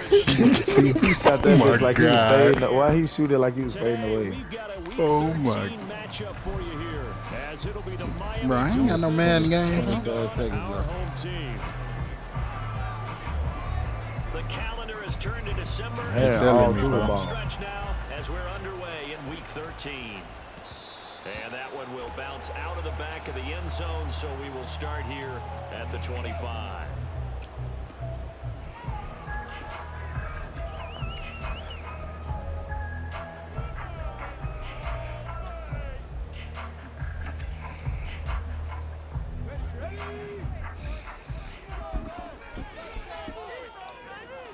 He shot Oh that my bitch like he was fading. God. Why he shoot it like he was fading Today, away? we've got a Week Oh 13 my. matchup for you here, as it'll be the Bro, Miami I ain't got no Dolphins 20, Madden game, bro. taking 25 on seconds our left. home team. The calendar has turned to December. You Yeah, telling all me, through the bro. ball. Stretch now as we're underway in Week 13. And that one will bounce out of the back of the end zone, so we will start here at the 25.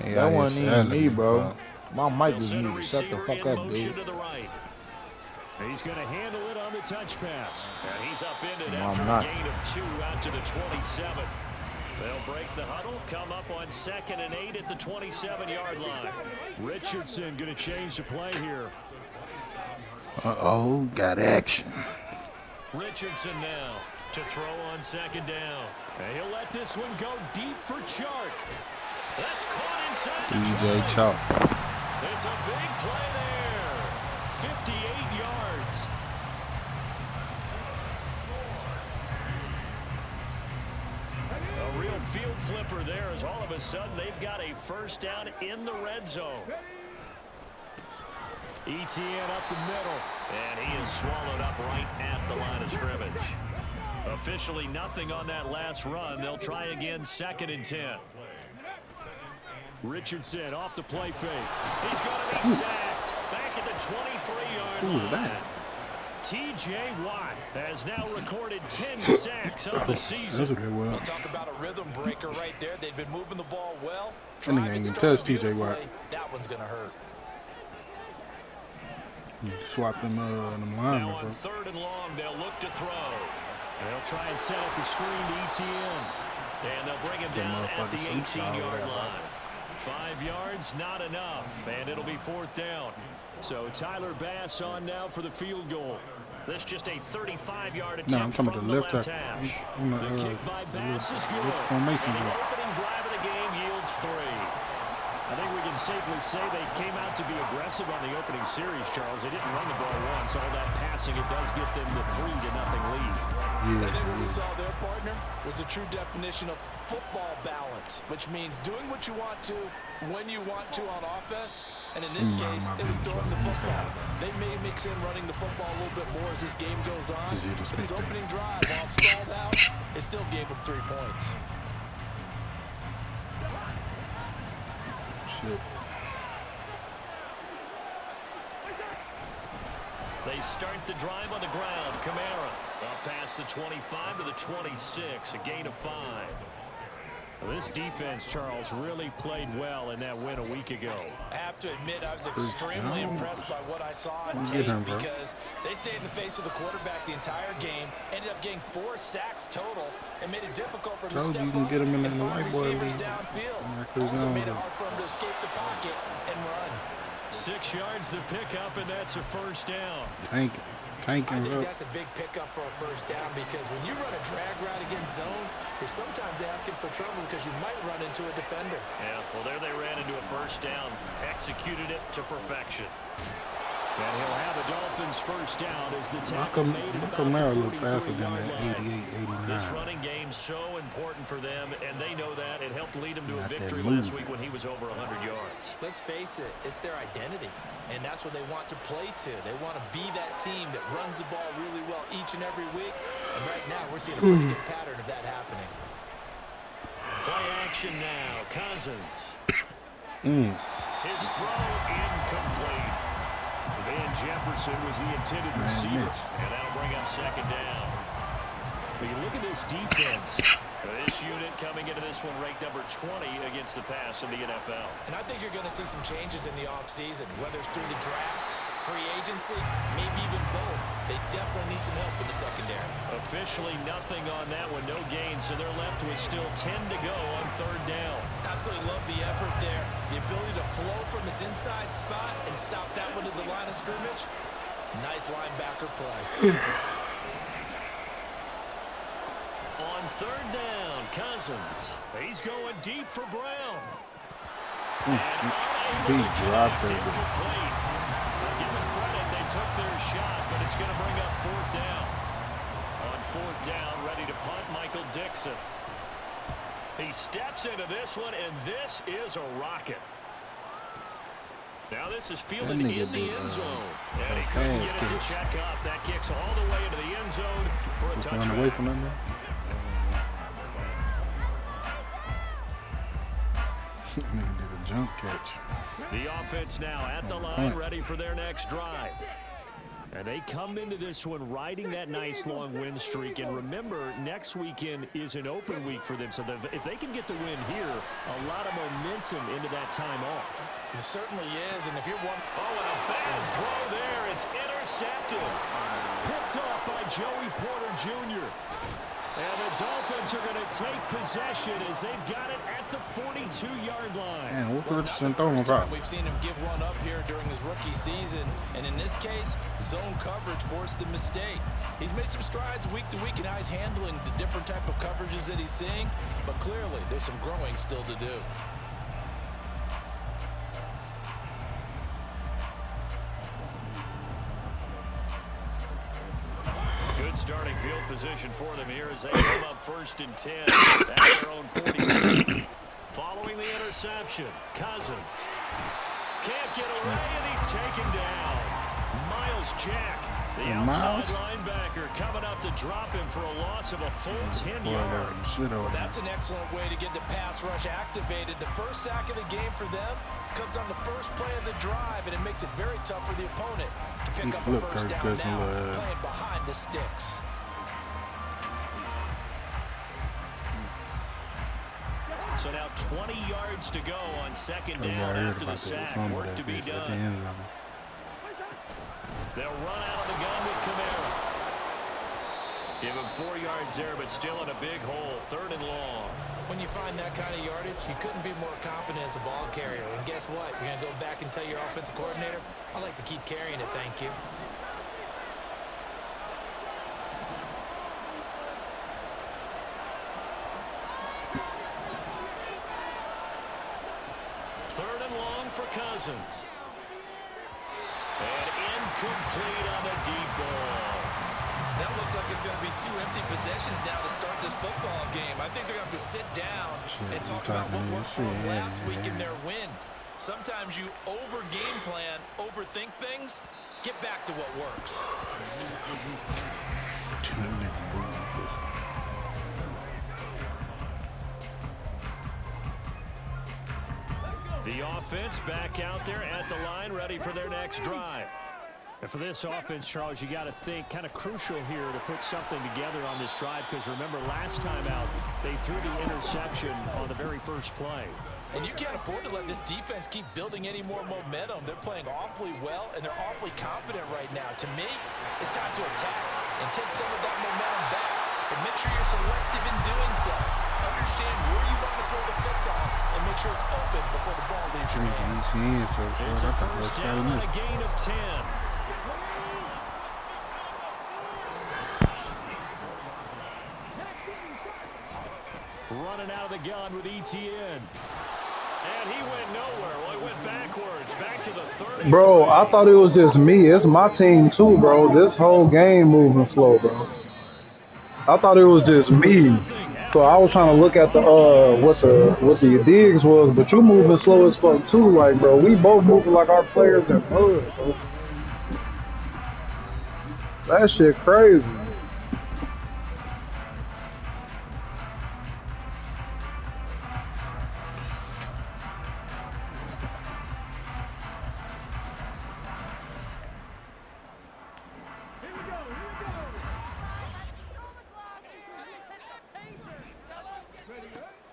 Yeah, That you wasn't even telling me, me, bro. bro. My mic They'll was send a muted. Shut the receiver fuck in up, motion dude. to the right. He's going to handle it on the touch pass. And he's upended No, after I'm a not. gain of 2 out to the 27. They'll break the huddle, come up on 2nd and 8 at the 27-yard line. Richardson going to change the play here. Uh-oh, got action. Richardson now to throw on 2nd down. And he'll let this one go deep for Chark. That's caught inside the DJ 20. Chalk. It's a big play there. 58 yards. A real field flipper there, as all of a sudden they've got a first down in the red zone. ETN up the middle, and he is swallowed up right at the line of scrimmage. Officially nothing on that last run. They'll try again, 2nd and 10. Richardson off the play fake. He's going to be sacked back at the 23-yard line. Who was that? T.J. Watt has now recorded 10 sacks on the season. That's a good one. We'll talk about a rhythm breaker right there. They've been moving the ball well. That nigga ain't even touch T.J. Watt. That one's going to hurt. Swap them Now linemen, on bro. 3rd and long, they'll look to throw. They'll try and set up the screen to ETN. And they'll bring him down at the 18-yard line. 5 yards, not enough, and it'll be 4th down. So Tyler Bass on now for the field goal. This just a 35-yard attempt No, I'm talking about from the the left left tackle. hash. On the, The kick by Bass is good. which formation, And the bro? opening drive of the game yields 3. I think we can safely say they came out to be aggressive on the opening series, Charles. They didn't run the ball once. All that passing, it does get them the 3-0 lead. I think what we saw there, partner, was a true definition of football balance, which means doing what you want to, when you want to on offense. And in this case, it was throwing the football. They may mix in running the football a little bit more as this game goes on. But his opening drive, while it stalled out, it still gave him 3 points. Shit. They start the drive on the ground. Kamara up past the 25 to the 26, a gain of 5. This defense, Charles, really played well in that win a week ago. I have to admit, I was extremely impressed by what I saw on tape because they stayed in the face of the quarterback the entire game, ended up getting 4 sacks total, and made it difficult for him to step you can up get him in and the find white boy receivers league. downfield. Also made it hard for him to escape the pocket and run. 6 yards the pickup, and that's a first down. Tanking, I think that's a big pickup for a first down because when you run a drag route against zone, you're sometimes asking for trouble because you might run into a defender. Yeah, well, there they ran into a first down, executed it to perfection. And he'll have the Dolphins first down as the tackle made it about the 43-yard line. This running game so important for them, and they know that. It helped lead them to a victory last week when he was over 100 yards. Let's face it, it's their identity, and that's what they want to play to. They want to be that team that runs the ball really well each and every week, and right now we're seeing a pretty good pattern of that happening. Play action now. Cousins. His throw incomplete. Van Jefferson was the intended receiver, and that'll bring up 2nd down. But you look at this defense. This unit coming into this one ranked number 20 against the pass in the NFL. And I think you're going to see some changes in the offseason, whether it's through the draft, free agency, maybe even both. They definitely need some help in the secondary. Officially nothing on that one, no gain, so they're left with still 10 to go on 3rd down. Absolutely love the effort there. The ability to flow from his inside spot and stop that one at the line of scrimmage. Nice linebacker play. On 3rd down, Cousins. He's going deep for Brown. He dropped it. Give them credit, they took their shot, but it's going to bring up fourth down. On fourth down, ready to punt, Michael Dixon. He steps into this one, and this is a rocket. Now this is fielded in the end zone. And he couldn't get it to check up. That kicks all the way into the end zone for a touchdown. Away from him. Did a jump catch. The offense now at the line, ready for their next drive. And they come into this one riding that nice long win streak. And remember, next weekend is an open week for them. So if they can get the win here, a lot of momentum into that time off. It certainly is. And if you're one... Oh, and a bad throw there. It's intercepted. Picked off by Joey Porter Jr. And the Dolphins are going to take possession as they've got it at the 42-yard line. Man, what Richardson throwing about? We've seen him give one up here during his rookie season, and in this case, zone coverage forced the mistake. He's made some strides week to week in how he's handling the different type of coverages that he's seeing, but clearly there's some growing still to do. Good starting field position for them here as they come up 1st and 10 at their own 42. Following the interception, Cousins can't get away, and he's taken down. Miles Jack, the outside linebacker, coming up to drop him for a loss of a full 10 yards. That's an excellent way to get the pass rush activated. The first sack of the game for them comes on the first play of the drive, and it makes it very tough for the opponent to pick up a first down now, playing behind the sticks. So now 20 yards to go on 2nd down after the sack. Work to be done. They'll run out of the gun with Kamara. Give him 4 yards there, but still in a big hole. 3rd and long. When you find that kind of yardage, you couldn't be more confident as a ball carrier. And guess what? You're going to go back and tell your offensive coordinator, I'd like to keep carrying it, thank you. Third and long for Cousins. And incomplete on the deep ball. That looks like it's going to be 2 empty possessions now to start this football game. I think they're going to have to sit down and talk about what worked for them last week in their win. Sometimes you over-game plan, overthink things. Get back to what works. The offense back out there at the line, ready for their next drive. And for this offense, Charles, you got to think kind of crucial here to put something together on this drive, because remember last time out they threw the interception on the very first play. And you can't afford to let this defense keep building any more momentum. They're playing awfully well, and they're awfully confident right now. To me, it's time to attack and take some of that momentum back. But make sure you're selective in doing so. Understand where you want to throw the football and make sure it's open before the ball leaves your hands. It's a first down on a gain of 10. Running out of the gun with ETN. And he went nowhere. Well, he went backwards. Back to the 30. Bro, I thought it was just me. It's my team too, bro. This whole game moving slow, bro. I thought it was just me. So I was trying to look at the what the digs was, but you moving slow as fuck too, like, bro. We both moving like our players in mud, bro. That shit crazy.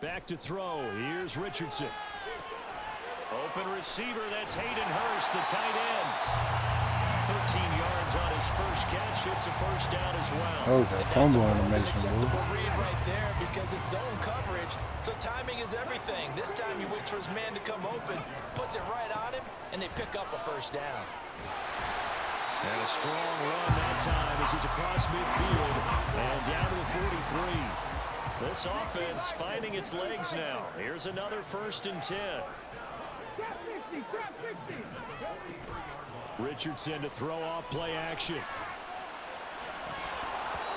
Back to throw. Here's Richardson. Open receiver. That's Hayden Hurst, the tight end. 13 yards on his first catch. It's a first down as well. Okay, fumble animation, bro. Read right there because it's zone coverage. So timing is everything. This time he waits for his man to come open, puts it right on him, and they pick up a first down. And a strong run that time as he's across midfield and down to the 43. This offense finding its legs now. Here's another 1st and 10. Richardson to throw off play action.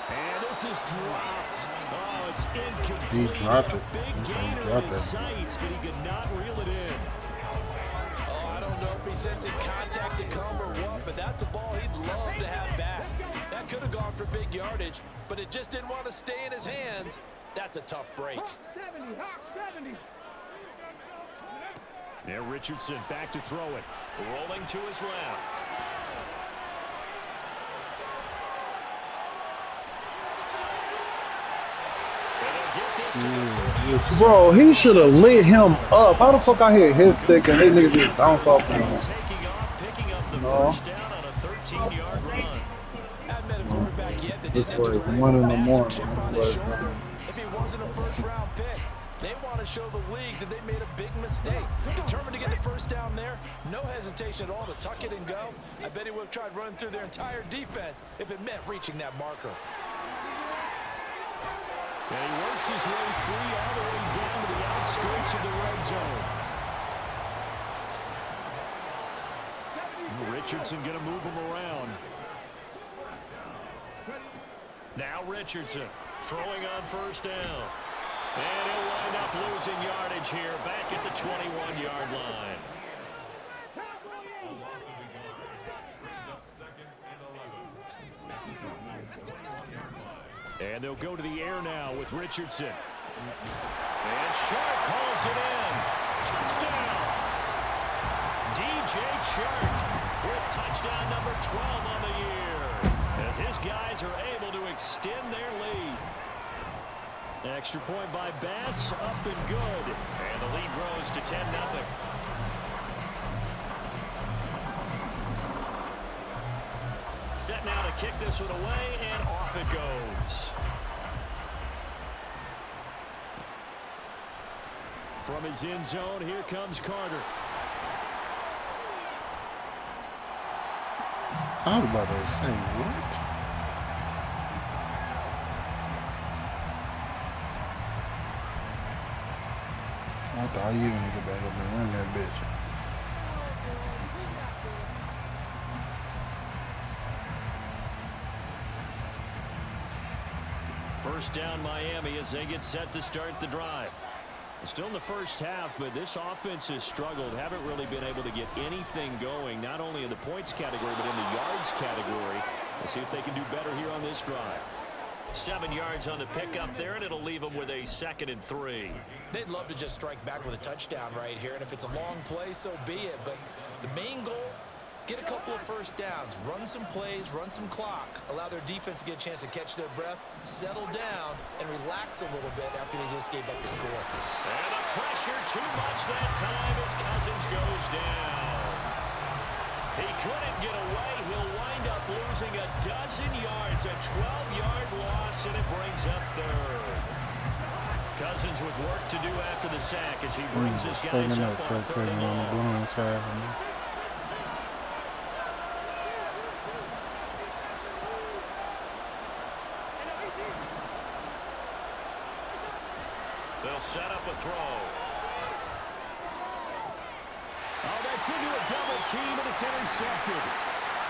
And this is dropped. Oh, it's incomplete. He dropped it. Big gainer in his sights, but he could not reel it in. Oh, I don't know if he's sensing contact to come or what, but that's a ball he'd love to have back. That could have gone for big yardage, but it just didn't want to stay in his hands. That's a tough break. Now Richardson back to throw it. Rolling to his left. Bro, he should have lit him up. How the fuck I hit his stick and they niggas just bounce off him? Taking off, picking up the first down on a 13-yard run. Hadn't met a quarterback yet that This didn't enter was the league 1 in with the a massive morning. chip on his shoulder. If he wasn't a first-round pick, they want to show the league that they made a big mistake. Determined to get the first down there, no hesitation at all to tuck it and go. I bet he would have tried running through their entire defense if it meant reaching that marker. And he works his way free all the way down to the outskirts of the red zone. Richardson going to move him around. Now Richardson throwing on first down. And he'll wind up losing yardage here back at the 21-yard line. And they'll go to the air now with Richardson. And Shark calls it in. Touchdown. DJ Shark with touchdown number 12 on the year. As his guys are able to extend their lead. Extra point by Bass, up and good. And the lead grows to 10-0. Set now to kick this one away, and off it goes. From his end zone, here comes Carter. I was about to say, what? I thought you were going to get back up and run that bitch. First down Miami as they get set to start the drive. Still in the first half, but this offense has struggled. Haven't really been able to get anything going, not only in the points category, but in the yards category. We'll see if they can do better here on this drive. 7 yards on the pickup there, and it'll leave them with a 2nd and 3. They'd love to just strike back with a touchdown right here, and if it's a long play, so be it. But the main goal, get a couple of first downs, run some plays, run some clock, allow their defense to get a chance to catch their breath, settle down, and relax a little bit after they just gave up the score. And the pressure too much that time as Cousins goes down. He couldn't get away. He'll wind up losing a dozen yards, a 12-yard loss, and it brings up 3rd. Cousins with work to do after the sack as he brings his guys up on 3rd and long. They'll set up a throw. Oh, that's into a double team, and it's intercepted.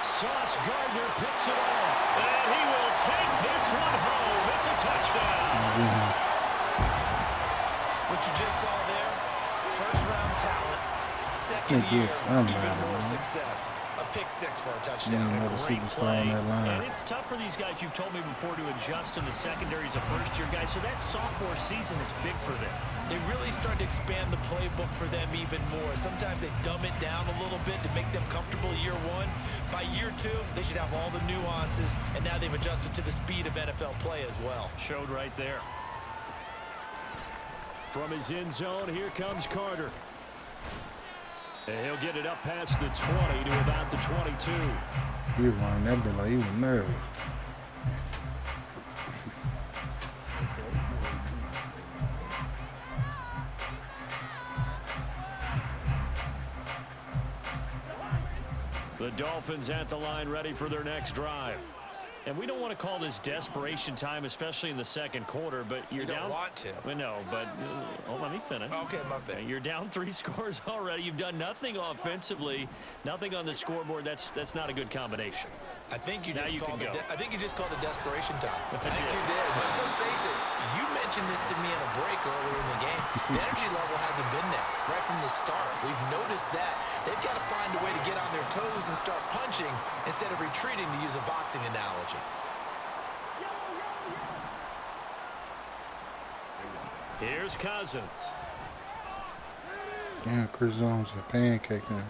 Sauce Gardner picks it off, and he will take this one home. It's a touchdown. What you just saw there, first-round talent, second year, even more success. A pick 6 for a touchdown. Great play. And it's tough for these guys, you've told me before, to adjust in the secondary as a first-year guy. So that sophomore season is big for them. They really start to expand the playbook for them even more. Sometimes they dumb it down a little bit to make them comfortable year 1. By year 2, they should have all the nuances, and now they've adjusted to the speed of NFL play as well. Showed right there. From his end zone, here comes Carter. And he'll get it up past the 20 to about the 22. He was running that bit like he was nervous. The Dolphins at the line ready for their next drive. And we don't want to call this desperation time, especially in the second quarter, but you're you down. don't want to. Well, no, but let me finish. Okay, my bad. You're down 3 scores already. You've done nothing offensively, nothing on the scoreboard. That's not a good combination. I think you Now just you called can it. go. I think you just called it desperation time. I think Yeah. you did. But let's face it. You mentioned this to me in a break earlier in the game. The energy level hasn't been there right from the start. We've noticed that they've got to find a way to get on their toes and start punching instead of retreating, to use a boxing analogy. Here's Cousins. Damn, Chris Jones is pancaking.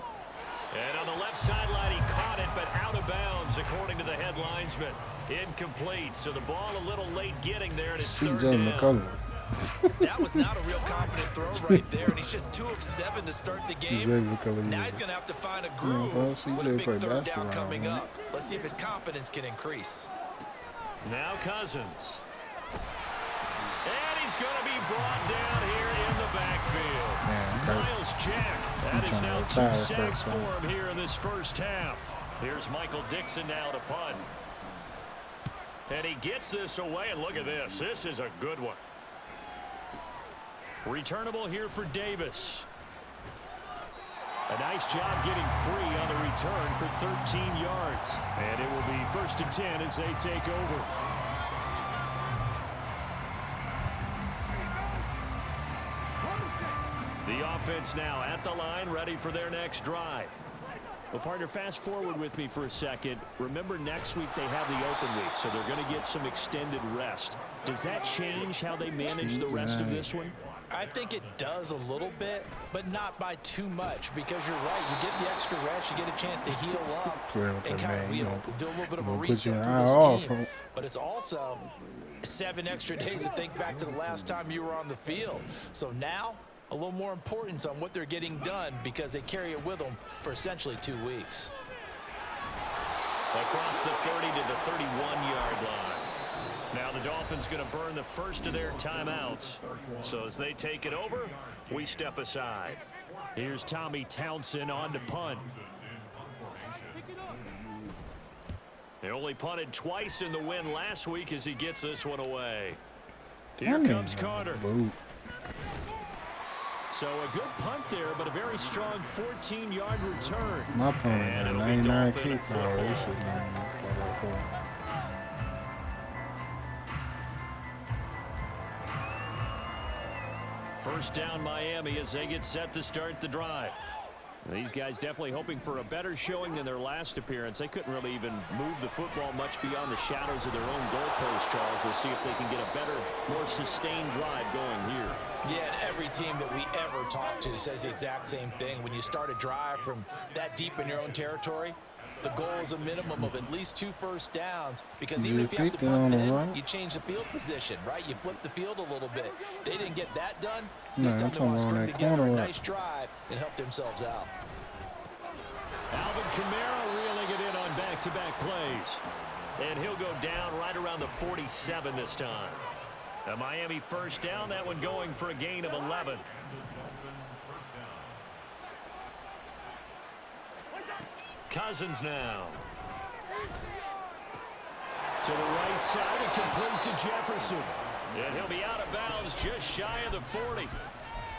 And on the left sideline, he caught it, but out of bounds, according to the head linesman. Incomplete, so the ball a little late getting there, and it's third CJ down. McCullough. That was not a real confident throw right there, and he's just 2 of 7 to start the game. CJ McCullough. Now he's going to have to find a bro, groove CJ with a big played third down basketball, coming man. up. Let's see if his confidence can increase. Now Cousins. And he's going to be brought down here in the backfield. Man, okay. Miles Jack. That is now 2 sacks for him here in this first half. Here's Michael Dixon now to punt. And he gets this away, and look at this. This is a good one. Returnable here for Davis. A nice job getting free on the return for 13 yards. And it will be 1st and 10 as they take over. The offense now at the line, ready for their next drive. Well, partner, fast forward with me for a second. Remember, next week they have the open week, so they're going to get some extended rest. Does that change how they manage the rest of this one? I think it does a little bit, but not by too much, because you're right. You get the extra rest, you get a chance to heal up and kind of do a little bit of a reset for this team. But it's also 7 extra days to think back to the last time you were on the field. So now, a little more importance on what they're getting done, because they carry it with them for essentially 2 weeks. Across the 30 to the 31-yard line. Now the Dolphins going to burn the first of their timeouts. So as they take it over, we step aside. Here's Tommy Townsend on to punt. They only punted twice in the win last week as he gets this one away. Here comes Carter. So a good punt there, but a very strong 14-yard return. My punt had 99 kick. First down Miami as they get set to start the drive. These guys definitely hoping for a better showing than their last appearance. They couldn't really even move the football much beyond the shadows of their own goalpost, Charles. We'll see if they can get a better, more sustained drive going here. Yeah, and every team that we ever talk to says the exact same thing. When you start a drive from that deep in your own territory, the goal is a minimum of at least 2 first downs, because even if you have to punt then, you change the field position, right? You flip the field a little bit. They didn't get that done. This time they want to string together a nice drive and help themselves out. Alvin Kamara reeling it in on back-to-back plays. And he'll go down right around the 47 this time. A Miami first down, that one going for a gain of 11. Cousins now. To the right side and complete to Jefferson. And he'll be out of bounds just shy of the 40.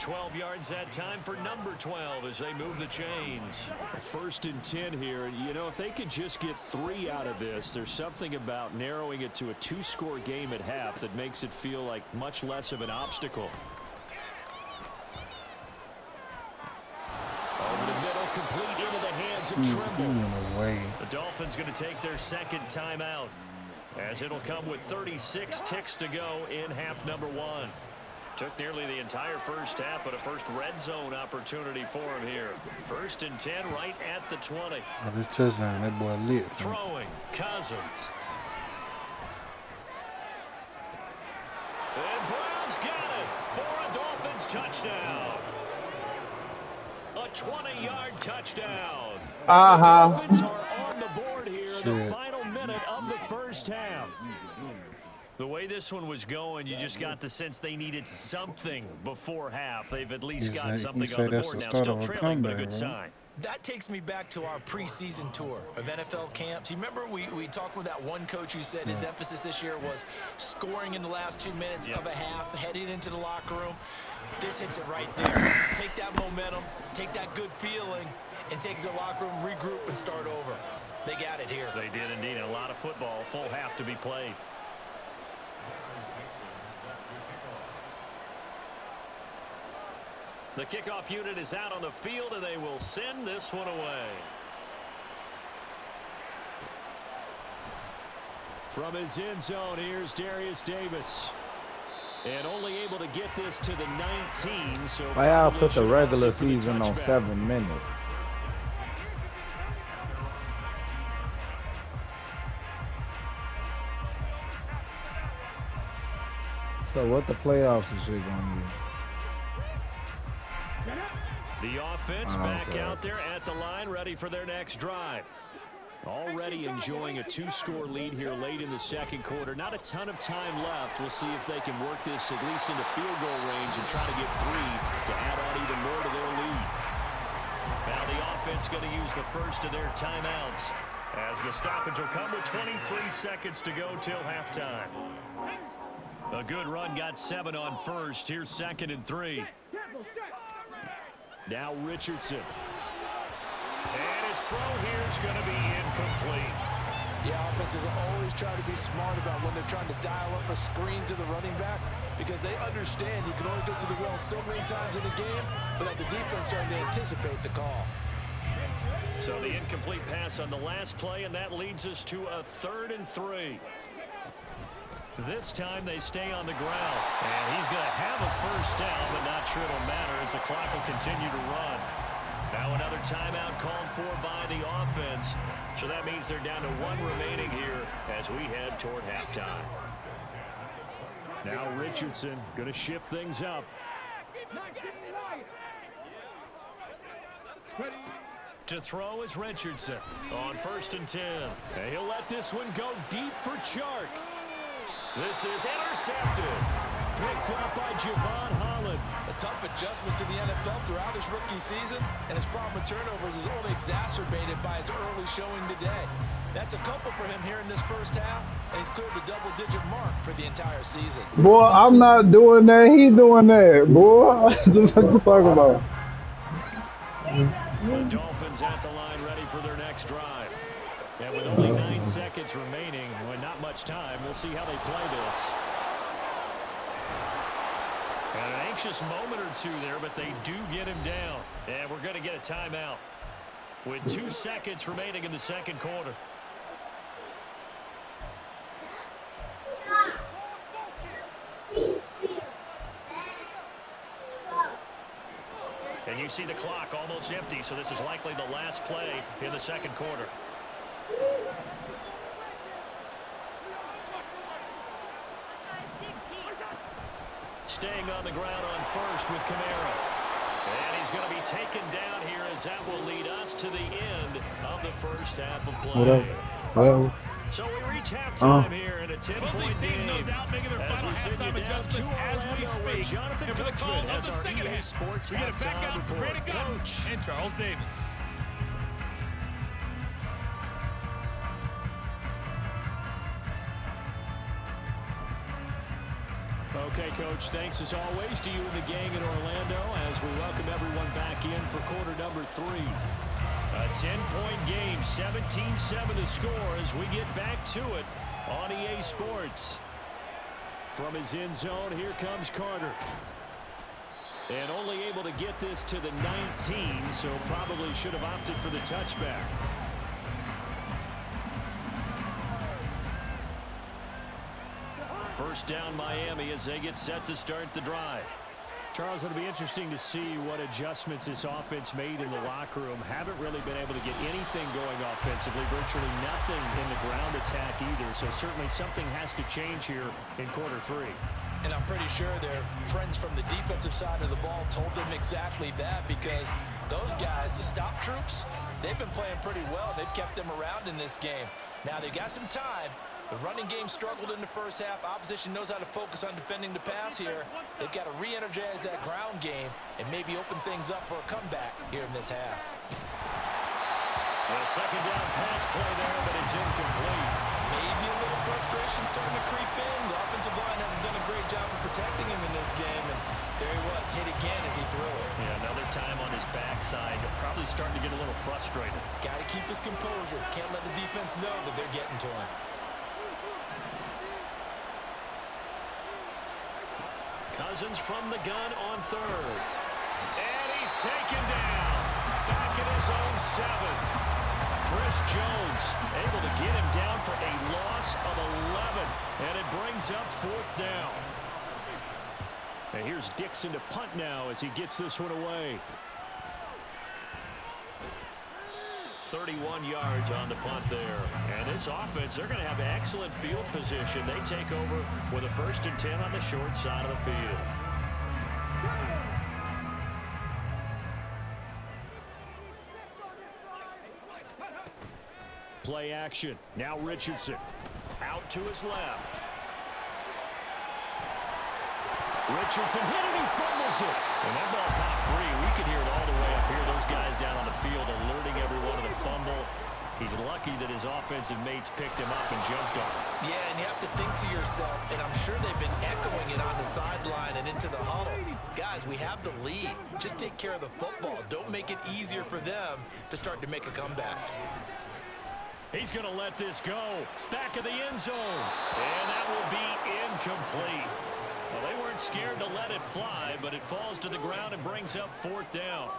12 yards that time for number 12 as they move the chains. 1st and 10 here. You know, if they could just get 3 out of this, there's something about narrowing it to a 2-score game at half that makes it feel like much less of an obstacle. Over the middle, complete into the hands of Trimble. The Dolphins going to take their second timeout, as it'll come with 36 ticks to go in half number 1. Took nearly the entire first half, but a first red zone opportunity for him here. 1st and 10 right at the 20. Oh, this touchdown, that boy lit. Throwing, Cousins. And Brown's got it for a Dolphins touchdown. A 20-yard touchdown. The Dolphins are on the board here in the final minute of the first half. The way this one was going, you just got the sense they needed something before half. They've at least got something on the board now. Still trailing, but a good sign. That takes me back to our preseason tour of NFL camps. You remember we talked with that one coach who said his emphasis this year was scoring in the last 2 minutes of a half, heading into the locker room. This hits it right there. Take that momentum, take that good feeling, and take it to the locker room, regroup, and start over. They got it here. They did indeed. A lot of football, full half to be played. The kickoff unit is out on the field, and they will send this one away. From his end zone, here's Darius Davis. And only able to get this to the 19. So why y'all put the regular season on 7 minutes? So what the playoffs and shit gonna be? The offense back out there at the line, ready for their next drive. Already enjoying a 2-score lead here late in the second quarter. Not a ton of time left. We'll see if they can work this at least into field goal range and try to get 3 to add on even more to their lead. Now the offense going to use the first of their timeouts as the stoppage will come with 23 seconds to go till halftime. A good run, got 7 on first. Here's 2nd and 3. Now Richardson. And his throw here is going to be incomplete. Yeah, offenses always try to be smart about when they're trying to dial up a screen to the running back because they understand you can only get to the well so many times in a game, but the defense starting to anticipate the call. So the incomplete pass on the last play, and that leads us to a 3rd and 3. This time they stay on the ground, and he's going to have a first down, but not sure it'll matter as the clock will continue to run. Now another timeout called for by the offense, so that means they're down to 1 remaining here as we head toward halftime. Now Richardson going to shift things up. To throw is Richardson on 1st and 10. And he'll let this one go deep for Chark. This is intercepted. Picked up by Javon Holland. A tough adjustment to the NFL throughout his rookie season, and his problem with turnovers is only exacerbated by his early showing today. That's a couple for him here in this first half, and he's cleared the double-digit mark for the entire season. Boy, I'm not doing that. He's doing that, boy. What the fuck you talking about? The Dolphins at the line ready for their next drive. And with only 9 seconds remaining, with not much time, we'll see how they play this. And an anxious moment or two there, but they do get him down. And we're going to get a timeout with 2 seconds remaining in the second quarter. And you see the clock almost empty, so this is likely the last play in the second quarter. Staying on the ground on first with Kamara. And he's going to be taken down here as that will lead us to the end of the first half of play. So we reach halftime here in a 10-point game. No doubt making their final halftime adjustments as we speak. Jonathan And for the call Coachman of the has our second EA half, Sports we get it back halftime out to report. Brandon Coach and Charles Davis. Okay, Coach, thanks as always to you and the gang in Orlando as we welcome everyone back in for quarter number 3. A 10-point game, 17-7 the score as we get back to it on EA Sports. From his end zone, here comes Carter. And only able to get this to the 19, so probably should have opted for the touchback. First down Miami as they get set to start the drive. Charles, it'll be interesting to see what adjustments this offense made in the locker room. Haven't really been able to get anything going offensively, virtually nothing in the ground attack either. So certainly something has to change here in quarter 3. And I'm pretty sure their friends from the defensive side of the ball told them exactly that because those guys, the stop troops, they've been playing pretty well. They've kept them around in this game. Now they got some time. The running game struggled in the first half. Opposition knows how to focus on defending the pass here. They've got to re-energize that ground game and maybe open things up for a comeback here in this half. A second down pass play there, but it's incomplete. Maybe a little frustration starting to creep in. The offensive line hasn't done a great job of protecting him in this game, and there he was, hit again as he threw it. Yeah, another time on his backside, probably starting to get a little frustrated. Got to keep his composure. Can't let the defense know that they're getting to him. Cousins from the gun on third. And he's taken down. Back at his own 7. Chris Jones able to get him down for a loss of 11. And it brings up 4th down. And here's Dixon to punt now as he gets this one away. 31 yards on the punt there. And this offense, they're going to have excellent field position. They take over with a 1st and 10 on the short side of the field. Play action. Now Richardson out to his left. Richardson hit it, he fumbles it. And that ball popped free. We can hear it all the way up here. Those guys down on the field alerting everyone of the fumble. He's lucky that his offensive mates picked him up and jumped on him. Yeah, and you have to think to yourself, and I'm sure they've been echoing it on the sideline and into the huddle. Guys, we have the lead. Just take care of the football. Don't make it easier for them to start to make a comeback. He's going to let this go. Back of the end zone. And that will be incomplete. Well, they weren't scared to let it fly, but it falls to the ground and brings up 4th down.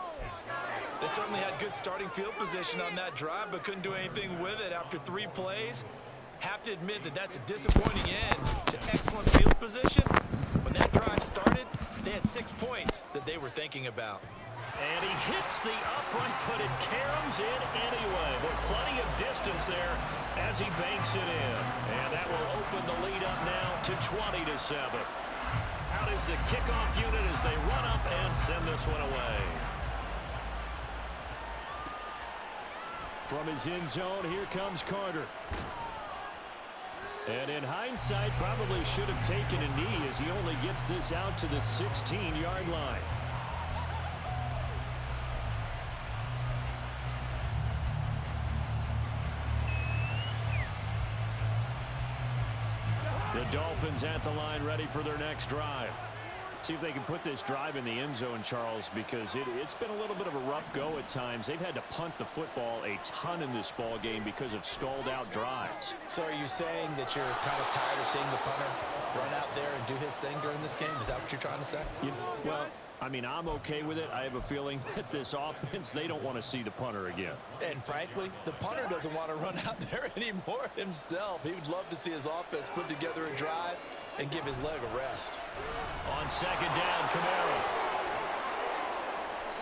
They certainly had good starting field position on that drive, but couldn't do anything with it after 3 plays. Have to admit that that's a disappointing end to excellent field position. When that drive started, they had 6 points that they were thinking about. And he hits the upright, but it caroms in anyway. But plenty of distance there as he banks it in. And that will open the lead up now to 20-7. Out is the kickoff unit as they run up and send this one away. From his end zone, here comes Carter. And in hindsight, probably should have taken a knee as he only gets this out to the 16-yard line. The Dolphins at the line, ready for their next drive. See if they can put this drive in the end zone, Charles, because it's been a little bit of a rough go at times. They've had to punt the football a ton in this ball game because of stalled-out drives. So are you saying that you're kind of tired of seeing the punter run out there and do his thing during this game? Is that what you're trying to say? Well, I mean, I'm okay with it. I have a feeling that this offense, they don't want to see the punter again. And frankly, the punter doesn't want to run out there anymore himself. He would love to see his offense put together a drive and give his leg a rest. On 2nd down, Kamara.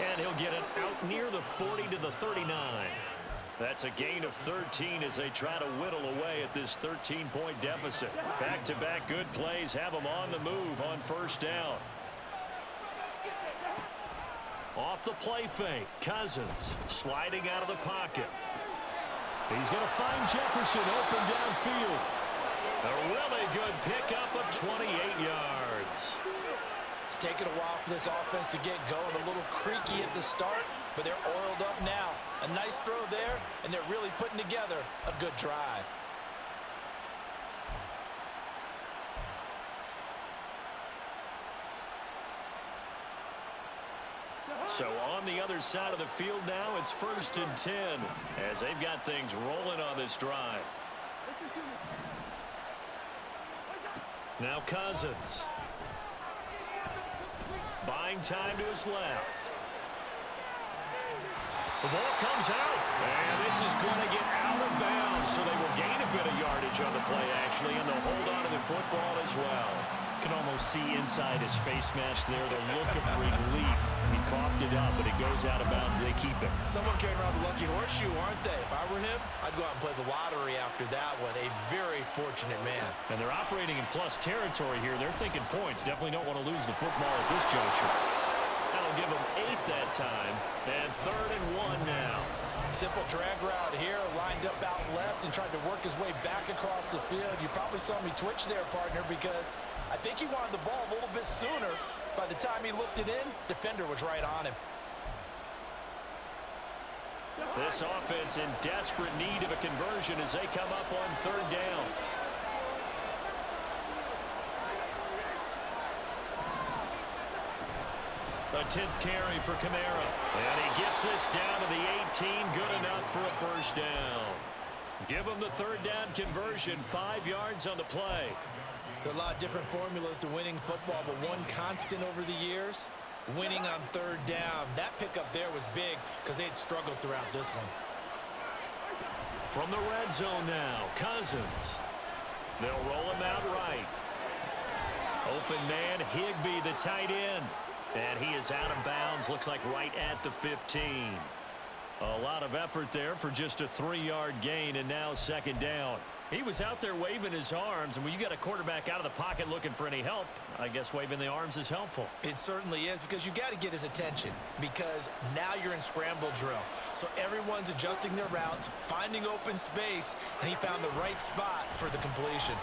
And he'll get it out near the 40 to the 39. That's a gain of 13 as they try to whittle away at this 13-point deficit. Back-to-back good plays have them on the move on 1st down. Off the play fake, Cousins sliding out of the pocket. He's going to find Jefferson open downfield. A really good pickup of 28 yards. It's taken a while for this offense to get going. A little creaky at the start, but they're oiled up now. A nice throw there, and they're really putting together a good drive. So on the other side of the field now, it's 1st and 10 as they've got things rolling on this drive. Now Cousins. Buying time to his left. The ball comes out, and this is going to get out of bounds, so they will gain a bit of yardage on the play, actually, and they'll hold on to the football as well. Can almost see inside his face mask there the look of relief. He coughed it up, but it goes out of bounds. They keep it. Someone carrying around the lucky horseshoe, aren't they? If I were him, I'd go out and play the lottery after that one. A very fortunate man. And they're operating in plus territory here. They're thinking points. Definitely don't want to lose the football at this juncture. That'll give them 8 that time. And 3rd and 1 now. Simple drag route here, lined up out left and tried to work his way back across the field. You probably saw me twitch there, partner, because I think he wanted the ball a little bit sooner. By the time he looked it in, defender was right on him. This offense in desperate need of a conversion as they come up on 3rd down. A 10th carry for Kamara. And he gets this down to the 18. Good enough for a 1st down. Give him the 3rd down conversion. 5 yards on the play. There are a lot of different formulas to winning football, but one constant over the years, winning on 3rd down. That pickup there was big because they had struggled throughout this one. From the red zone now, Cousins. They'll roll him out right. Open man, Higbee, the tight end. And he is out of bounds, looks like right at the 15. A lot of effort there for just a 3-yard gain, and now 2nd down. He was out there waving his arms, and when you got a quarterback out of the pocket looking for any help, I guess waving the arms is helpful. It certainly is, because you got to get his attention, because now you're in scramble drill. So everyone's adjusting their routes, finding open space, and he found the right spot for the completion.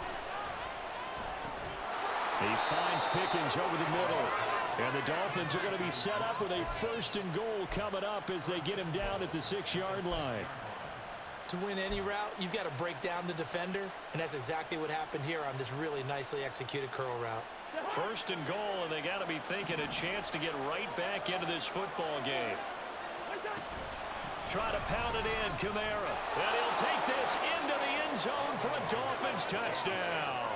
He finds Pickens over the middle. And the Dolphins are going to be set up with a 1st and goal coming up as they get him down at the 6-yard line. To win any route, you've got to break down the defender, and that's exactly what happened here on this really nicely executed curl route. 1st and goal, and they got to be thinking a chance to get right back into this football game. Try to pound it in, Kamara. And he'll take this into the end zone for a Dolphins touchdown.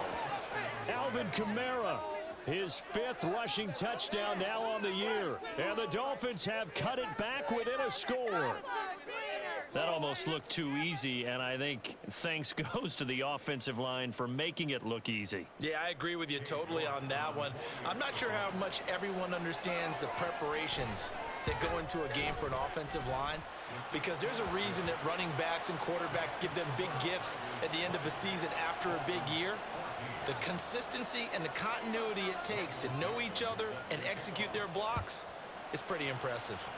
Alvin Kamara. His 5th rushing touchdown now on the year. And the Dolphins have cut it back within a score. That almost looked too easy, and I think thanks goes to the offensive line for making it look easy. Yeah, I agree with you totally on that one. I'm not sure how much everyone understands the preparations that go into a game for an offensive line, because there's a reason that running backs and quarterbacks give them big gifts at the end of the season after a big year. The consistency and the continuity it takes to know each other and execute their blocks is pretty impressive.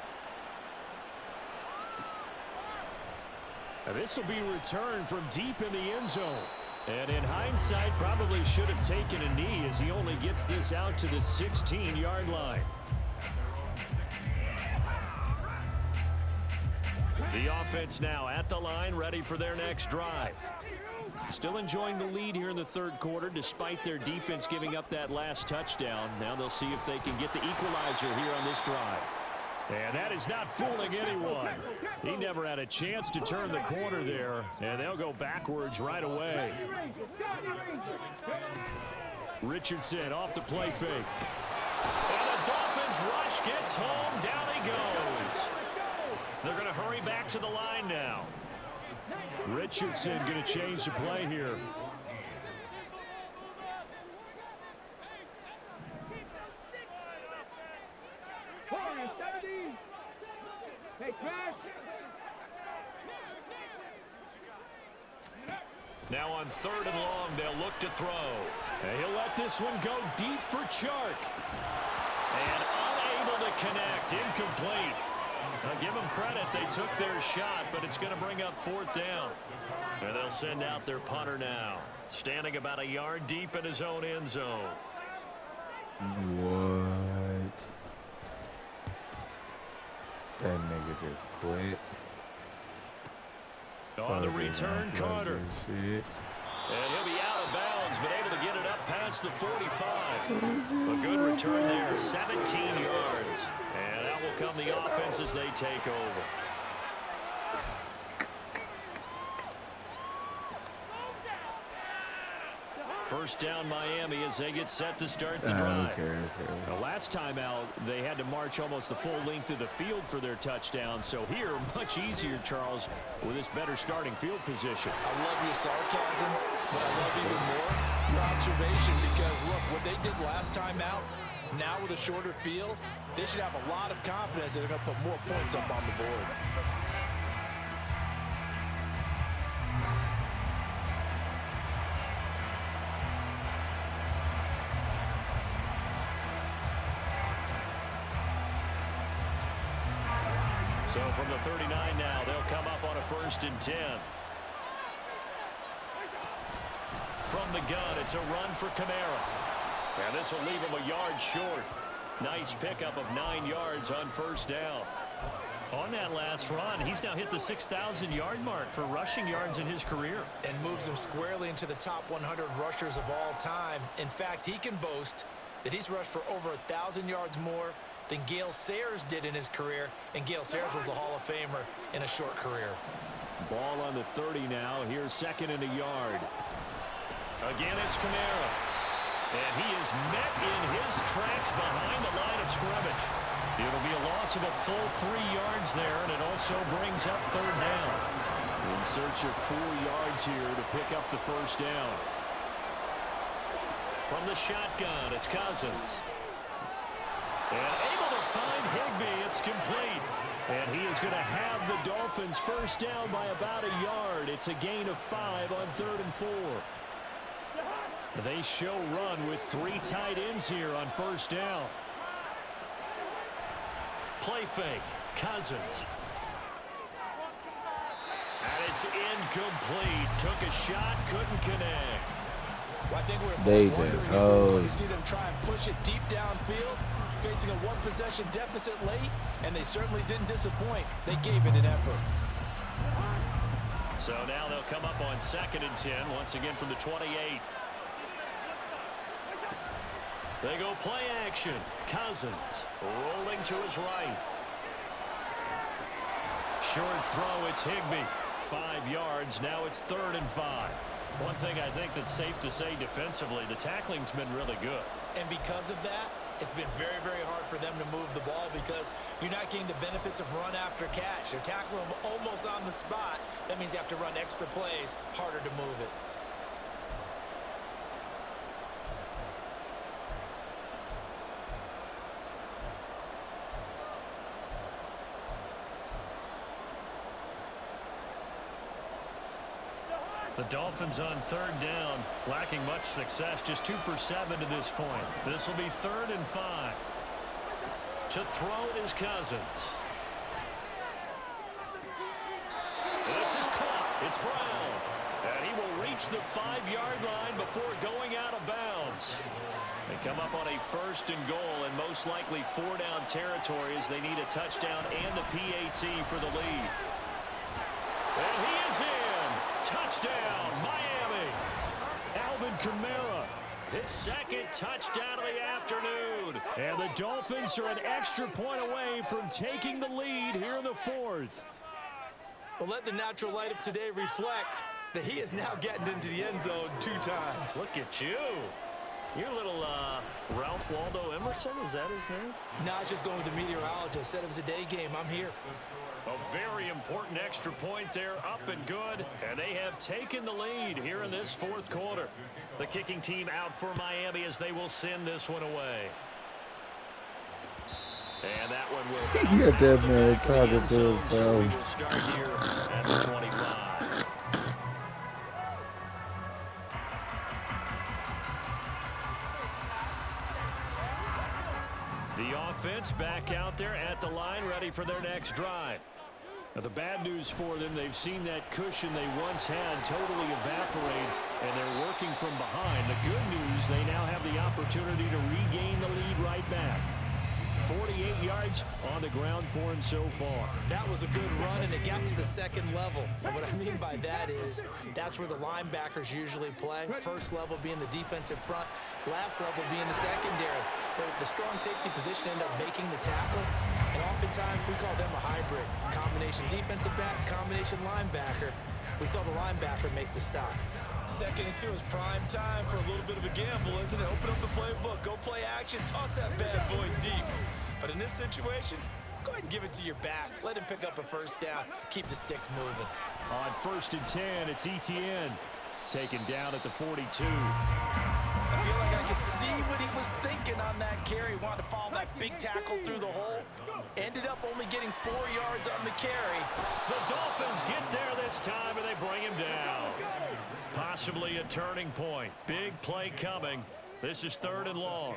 Now this will be returned from deep in the end zone. And in hindsight, probably should have taken a knee as he only gets this out to the 16-yard line. The offense now at the line, ready for their next drive. Still enjoying the lead here in the 3rd quarter, despite their defense giving up that last touchdown. Now they'll see if they can get the equalizer here on this drive. And that is not fooling anyone. He never had a chance to turn the corner there, and they'll go backwards right away. Richardson off the play fake. And the Dolphins rush gets home. Down he goes. They're going to hurry back to the line now. Richardson going to change the play here. Now on 3rd and long, they'll look to throw. And he'll let this one go deep for Chark. And unable to connect. Incomplete. I'll give them credit. They took their shot, but it's going to bring up 4th down. And they'll send out their punter now. Standing about a yard deep in his own end zone. What? That nigga just quit. On the return, Carter. And he'll be out of bounds, but able to get it up past the 45. A good return there, 17 yards. And that will come the offense as they take over. First down Miami as they get set to start the drive. Okay. The last time out, they had to march almost the full length of the field for their touchdown. So here, much easier, Charles, with this better starting field position. I love your sarcasm, but I love even more your observation, because, look, what they did last time out, now with a shorter field, they should have a lot of confidence that they're going to put more points up on the board. So from the 39 now, they'll come up on a 1st and 10. From the gun, it's a run for Kamara. And this will leave him a yard short. Nice pickup of 9 yards on 1st down. On that last run, he's now hit the 6,000-yard mark for rushing yards in his career. And moves him squarely into the top 100 rushers of all time. In fact, he can boast that he's rushed for over 1,000 yards more than Gale Sayers did in his career. And Gale Sayers was a Hall of Famer in a short career. Ball on the 30 now. Here's 2nd and a yard. Again, it's Kamara. And he is met in his tracks behind the line of scrimmage. It'll be a loss of a full 3 yards there, and it also brings up 3rd down. In search of 4 yards here to pick up the 1st down. From the shotgun, it's Cousins. And able to find Higbee. It's complete. And he is going to have the Dolphins 1st down by about a yard. It's a gain of 5 on 3rd and 4. They show run with 3 tight ends here on 1st down. Play fake. Cousins. And it's incomplete. Took a shot, couldn't connect. Well, I think They we're just wondering if we see them try and push it deep downfield, facing a 1-possession deficit late, and they certainly didn't disappoint. They gave it an effort. So now they'll come up on 2nd and 10, once again from the 28. They go play action. Cousins rolling to his right. Short throw, it's Higbee. 5 yards, now it's 3rd and 5. One thing I think that's safe to say defensively, the tackling's been really good. And because of that, it's been very, very hard for them to move the ball because you're not getting the benefits of run after catch. They're tackling them almost on the spot. That means you have to run extra plays, harder to move it. The Dolphins on 3rd down, lacking much success, just 2 for 7 to this point. This will be 3rd and 5. To throw is Cousins. This is caught. It's Brown. And he will reach the 5-yard line before going out of bounds. They come up on a 1st and goal, and most likely 4-down territory as they need a touchdown and a PAT for the lead. And he is in. Touchdown, Miami. Alvin Kamara, his 2nd touchdown of the afternoon. And the Dolphins are an extra point away from taking the lead here in the 4th. Well, let the natural light of today reflect that he is now getting into the end zone 2 times. Look at you. You're a little Ralph Waldo Emerson, is that his name? No, I was just going with the meteorologist. Said it was a day game. I'm here. A very important extra point there, up and good, and they have taken the lead here in this 4th quarter. The kicking team out for Miami as they will send this one away. And that one will You got that man talking to himself. So we will start here at the 25. The offense back out there at the line, ready for their next drive. Now, the bad news for them, they've seen that cushion they once had totally evaporate, and they're working from behind. The good news, they now have the opportunity to regain the lead right back. 48 yards on the ground for him so far. That was a good run, and it got to the 2nd level. And what I mean by that is that's where the linebackers usually play. 1st level being the defensive front, last level being the secondary. But the strong safety position ended up making the tackle, and oftentimes we call them a hybrid. Combination defensive back, combination linebacker. We saw the linebacker make the stop. 2nd and 2 is prime time for a little bit of a gamble, isn't it? Open up the playbook, go play action, toss that bad boy deep. But in this situation, go ahead and give it to your back. Let him pick up a 1st down. Keep the sticks moving. On 1st and 10, it's ETN. Taken down at the 42. I feel like I could see what he was thinking on that carry. Wanted to follow that big tackle through the hole. Ended up only getting 4 yards on the carry. The Dolphins get there this time, and they bring him down. Possibly a turning point. Big play coming. This is 3rd and long.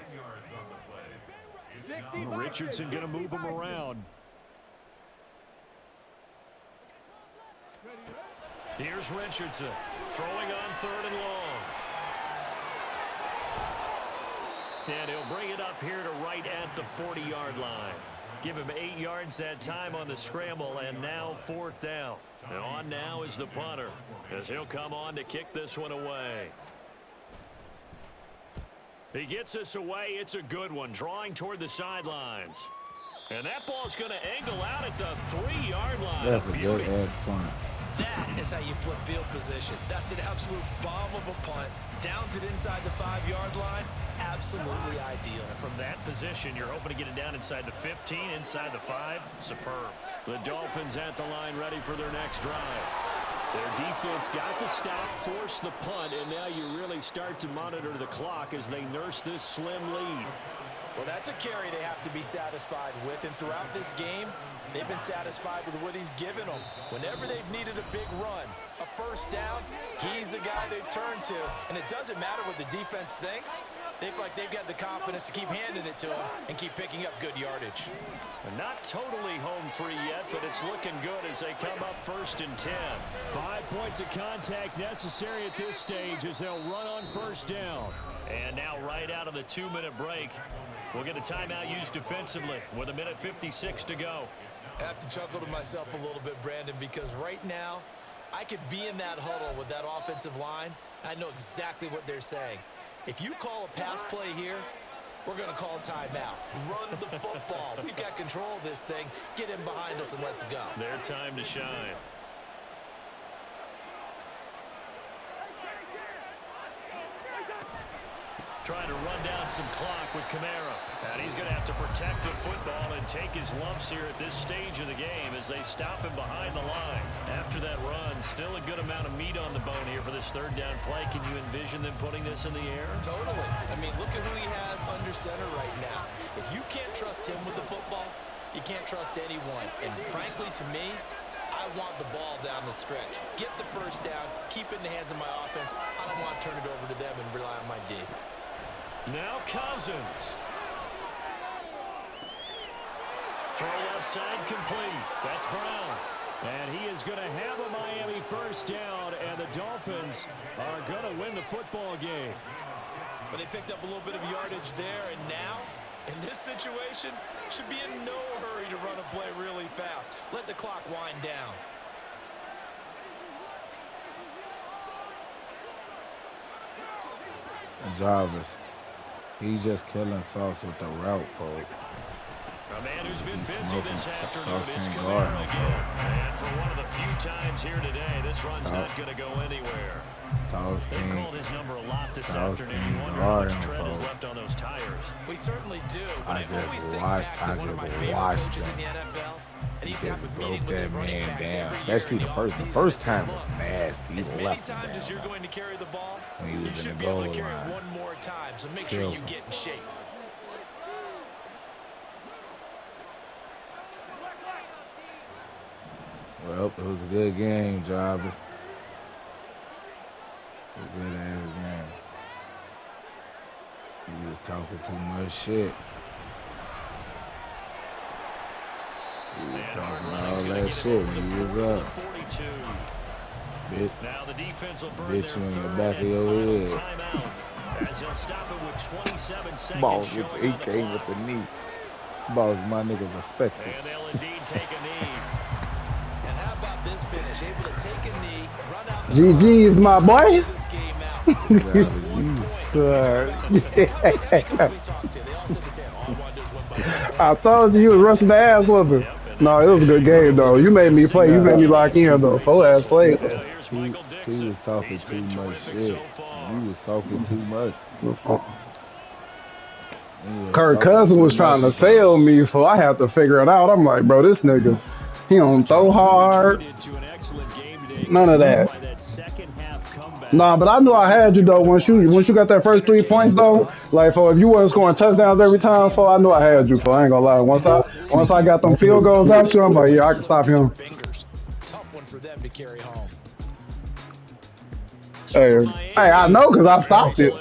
Richardson going to move him around. Here's Richardson throwing on 3rd and long. And he'll bring it up here to right at the 40-yard line. Give him 8 yards that time on the scramble, and now 4th down. And on now is the punter, as he'll come on to kick this one away. He gets us away. It's a good one, drawing toward the sidelines. And that ball's going to angle out at the 3-yard line. That's a good ass punt. That is how you flip field position. That's an absolute bomb of a punt. Downs it inside the 5-yard line. Absolutely ideal. From that position, you're hoping to get it down inside the 15, inside the 5. Superb. The Dolphins at the line, ready for their next drive. Their defense got the stop, forced the punt, and now you really start to monitor the clock as they nurse this slim lead. Well, that's a carry they have to be satisfied with, and throughout this game, they've been satisfied with what he's given them. Whenever they've needed a big run, a first down, he's the guy they've turned to. And it doesn't matter what the defense thinks. They feel like they've got the confidence to keep handing it to him and keep picking up good yardage. Not totally home free yet, but it's looking good as they come up 1st and 10. 5 points of contact necessary at this stage as they'll run on 1st down. And now right out of the 2-minute break, we'll get a timeout used defensively with 1:56 to go. I have to chuckle to myself a little bit, Brandon, because right now I could be in that huddle with that offensive line. I know exactly what they're saying. If you call a pass play here, we're going to call timeout. Run the football. We've got control of this thing. Get in behind us and let's go. Their time to shine. Trying to run down some clock with Kamara. And he's going to have to protect the football and take his lumps here at this stage of the game as they stop him behind the line. After that run, still a good amount of meat on the bone here for this 3rd down play. Can you envision them putting this in the air? Totally. I mean, look at who he has under center right now. If you can't trust him with the football, you can't trust anyone. And frankly, to me, I want the ball down the stretch. Get the first down, keep it in the hands of my offense. I don't want to turn it over to them and rely on my D. Now Cousins. Throw left side complete. That's Brown. And he is going to have a Miami 1st down, and the Dolphins are going to win the football game. But they picked up a little bit of yardage there, and now, in this situation, should be in no hurry to run a play really fast. Let the clock wind down. Jarvis. He's just killing Sauce with the route, folks. A man who's been busy this afternoon, it's Kamara again. And for one of the few times here today, this run's not going to go anywhere. They've called his number a lot this afternoon. You wonder how much tread is left on those tires. We certainly do, but I always think back to one of my favorite coaches in the NFL. And he's having a meeting with his running backs every year. Especially the first time was nasty. As many times as you're going to carry the ball, you should be able to carry it one more time. So make sure you get in shape. Well, it was a good game, Jarvis. A good ass game. He was talking too much shit. He was talking all that shit when he was up. Bitch, now the defense will burn bitch you in the back of your head. As he'll stop it with 27 seconds. Boss with the AK with the knee. Boss, my nigga, respect it. And they'll indeed take a knee. And how about this finish? Able to take a knee, run out the GG's, my boy. this game out. I told you he was rushing the ass whooping. No, it was a good game, though. You made me play. You made me lock in, though. Full ass play. He was talking too much shit. He was talking too much. Kirk Cousins was trying to fail me, so I have to figure it out. I'm like, bro, this nigga, he don't throw hard. None of that. Nah, but I knew I had you though. Once you got that first 3 points though, like for if you wasn't scoring touchdowns every time, for I knew I had you. For I ain't gonna lie. Once I got them field goals out you, I'm like, yeah, I can stop him. Tough one for them to carry home. Hey, I know because I stopped it.